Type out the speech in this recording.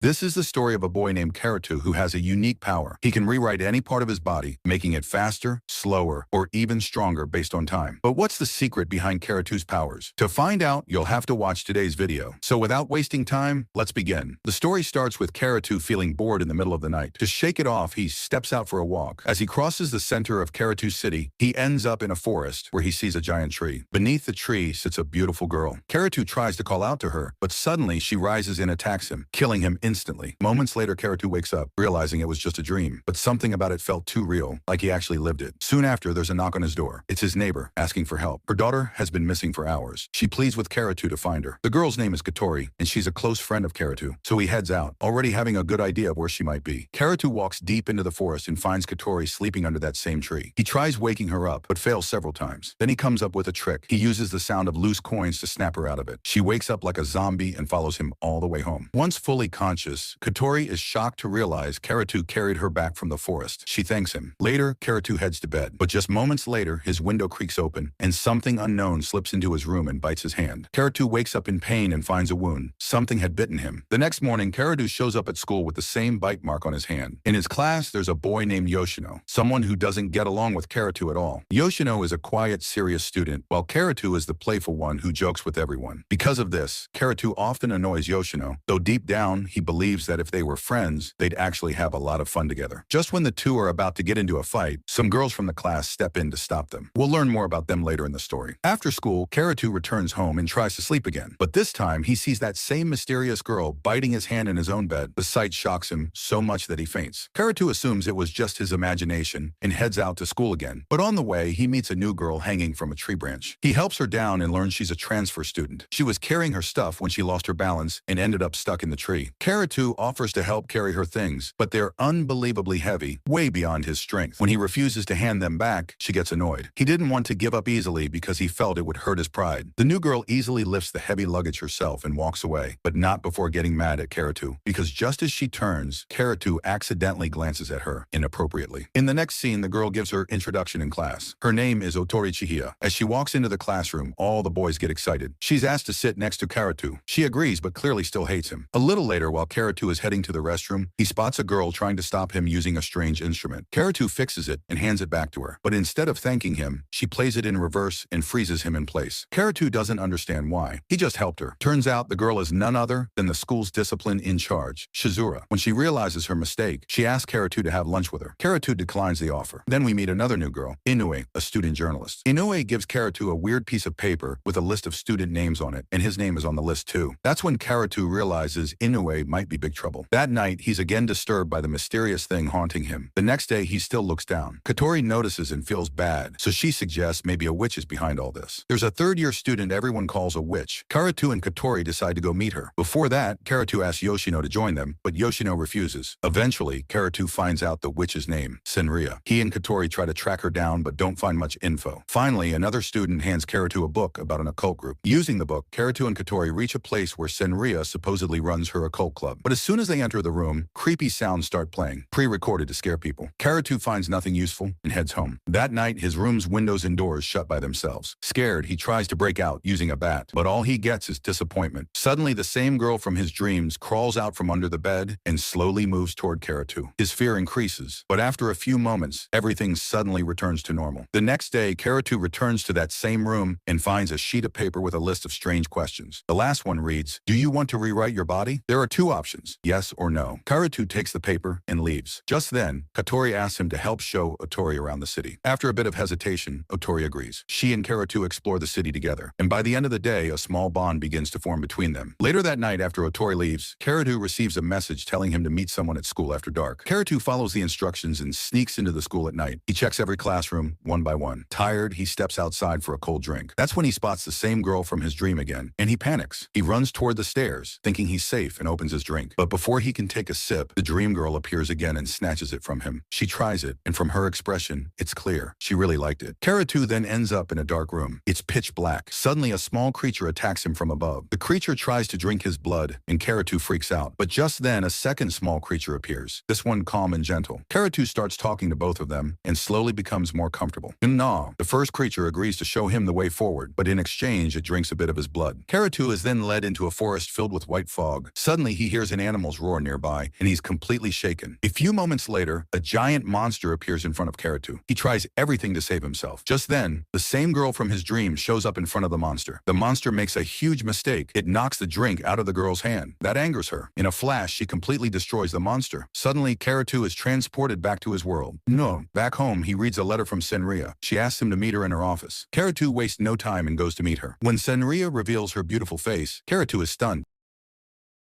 This is the story of a boy named Kotarou who has a unique power. He can rewrite any part of his body, making it faster, slower, or even stronger based on time. But what's the secret behind Kotarou's powers? To find out, you'll have to watch today's video. So without wasting time, let's begin. The story starts with Kotarou feeling bored in the middle of the night. To shake it off, he steps out for a walk. As he crosses the center of Kotarou City, he ends up in a forest where he sees a giant tree. Beneath the tree sits a beautiful girl. Kotarou tries to call out to her, but suddenly she rises and attacks him, killing him instantly. Moments later, Kotarou wakes up, realizing it was just a dream, but something about it felt too real, like he actually lived it. Soon after, there's a knock on his door. It's his neighbor, asking for help. Her daughter has been missing for hours. She pleads with Kotarou to find her. The girl's name is Kotarou, and she's a close friend of Kotarou, so he heads out, already having a good idea of where she might be. Kotarou walks deep into the forest and finds Kotarou sleeping under that same tree. He tries waking her up, but fails several times. Then he comes up with a trick. He uses the sound of loose coins to snap her out of it. She wakes up like a zombie and follows him all the way home. Once fully conscious, Kotarou is shocked to realize Kotarou carried her back from the forest. She thanks him. Later, Kotarou heads to bed. But just moments later, his window creaks open, and something unknown slips into his room and bites his hand. Kotarou wakes up in pain and finds a wound. Something had bitten him. The next morning, Kotarou shows up at school with the same bite mark on his hand. In his class, there's a boy named Yoshino, someone who doesn't get along with Kotarou at all. Yoshino is a quiet, serious student, while Kotarou is the playful one who jokes with everyone. Because of this, Kotarou often annoys Yoshino, though deep down, he believes that if they were friends, they'd actually have a lot of fun together. Just when the two are about to get into a fight, some girls from the class step in to stop them. We'll learn more about them later in the story. After school, Kotarou returns home and tries to sleep again. But this time, he sees that same mysterious girl biting his hand in his own bed. The sight shocks him so much that he faints. Kotarou assumes it was just his imagination and heads out to school again. But on the way, he meets a new girl hanging from a tree branch. He helps her down and learns she's a transfer student. She was carrying her stuff when she lost her balance and ended up stuck in the tree. Kotarou offers to help carry her things, but they're unbelievably heavy, way beyond his strength. When he refuses to hand them back, she gets annoyed. He didn't want to give up easily because he felt it would hurt his pride. The new girl easily lifts the heavy luggage herself and walks away, but not before getting mad at Kotarou, because just as she turns, Kotarou accidentally glances at her inappropriately. In the next scene, the girl gives her introduction in class. Her name is Otori Chihia. As she walks into the classroom, all the boys get excited. She's asked to sit next to Kotarou. She agrees, but clearly still hates him. A little later, while Kotarou is heading to the restroom, he spots a girl trying to stop him using a strange instrument. Kotarou fixes it and hands it back to her. But instead of thanking him, she plays it in reverse and freezes him in place. Kotarou doesn't understand why. He just helped her. Turns out the girl is none other than the school's discipline in charge, Shizura. When she realizes her mistake, she asks Kotarou to have lunch with her. Kotarou declines the offer. Then we meet another new girl, Inoue, a student journalist. Inoue gives Kotarou a weird piece of paper with a list of student names on it, and his name is on the list too. That's when Kotarou realizes Inoue might be big trouble. That night, he's again disturbed by the mysterious thing haunting him. The next day, he still looks down. Kotarou notices and feels bad, so she suggests maybe a witch is behind all this. There's a third-year student everyone calls a witch. Kotarou and Kotarou decide to go meet her. Before that, Kotarou asks Yoshino to join them, but Yoshino refuses. Eventually, Kotarou finds out the witch's name, Senria. He and Kotarou try to track her down, but don't find much info. Finally, another student hands Kotarou a book about an occult group. Using the book, Kotarou and Kotarou reach a place where Senria supposedly runs her occult club. But as soon as they enter the room, creepy sounds start playing, pre-recorded to scare people. Kotarou finds nothing useful and heads home. That night, his room's windows and doors shut by themselves. Scared, he tries to break out using a bat, but all he gets is disappointment. Suddenly, the same girl from his dreams crawls out from under the bed and slowly moves toward Kotarou. His fear increases, but after a few moments, everything suddenly returns to normal. The next day, Kotarou returns to that same room and finds a sheet of paper with a list of strange questions. The last one reads, "Do you want to rewrite your body?" There are two options, yes or no. Kotarou takes the paper and leaves. Just then, Kotarou asks him to help show Otori around the city. After a bit of hesitation, Otori agrees. She and Kotarou explore the city together, and by the end of the day, a small bond begins to form between them. Later that night, after Otori leaves, Kotarou receives a message telling him to meet someone at school after dark. Kotarou follows the instructions and sneaks into the school at night. He checks every classroom, one by one. Tired, he steps outside for a cold drink. That's when he spots the same girl from his dream again, and he panics. He runs toward the stairs, thinking he's safe, and opens his drink. But before he can take a sip, the dream girl appears again and snatches it from him. She tries it, and from her expression, it's clear she really liked it. Kotarou then ends up in a dark room. It's pitch black. Suddenly, a small creature attacks him from above. The creature tries to drink his blood, and Kotarou freaks out. But just then, a second small creature appears, this one calm and gentle. Kotarou starts talking to both of them, and slowly becomes more comfortable. In awe, the first creature agrees to show him the way forward, but in exchange, it drinks a bit of his blood. Kotarou is then led into a forest filled with white fog. Suddenly, he hears an animal's roar nearby, and he's completely shaken. A few moments later, a giant monster appears in front of Kotarou. He tries everything to save himself. Just then, the same girl from his dream shows up in front of the monster. The monster makes a huge mistake. It knocks the drink out of the girl's hand. That angers her. In a flash, she completely destroys the monster. Suddenly, Kotarou is transported back to his world. No. Back home, he reads a letter from Senria. She asks him to meet her in her office. Kotarou wastes no time and goes to meet her. When Senria reveals her beautiful face, Kotarou is stunned.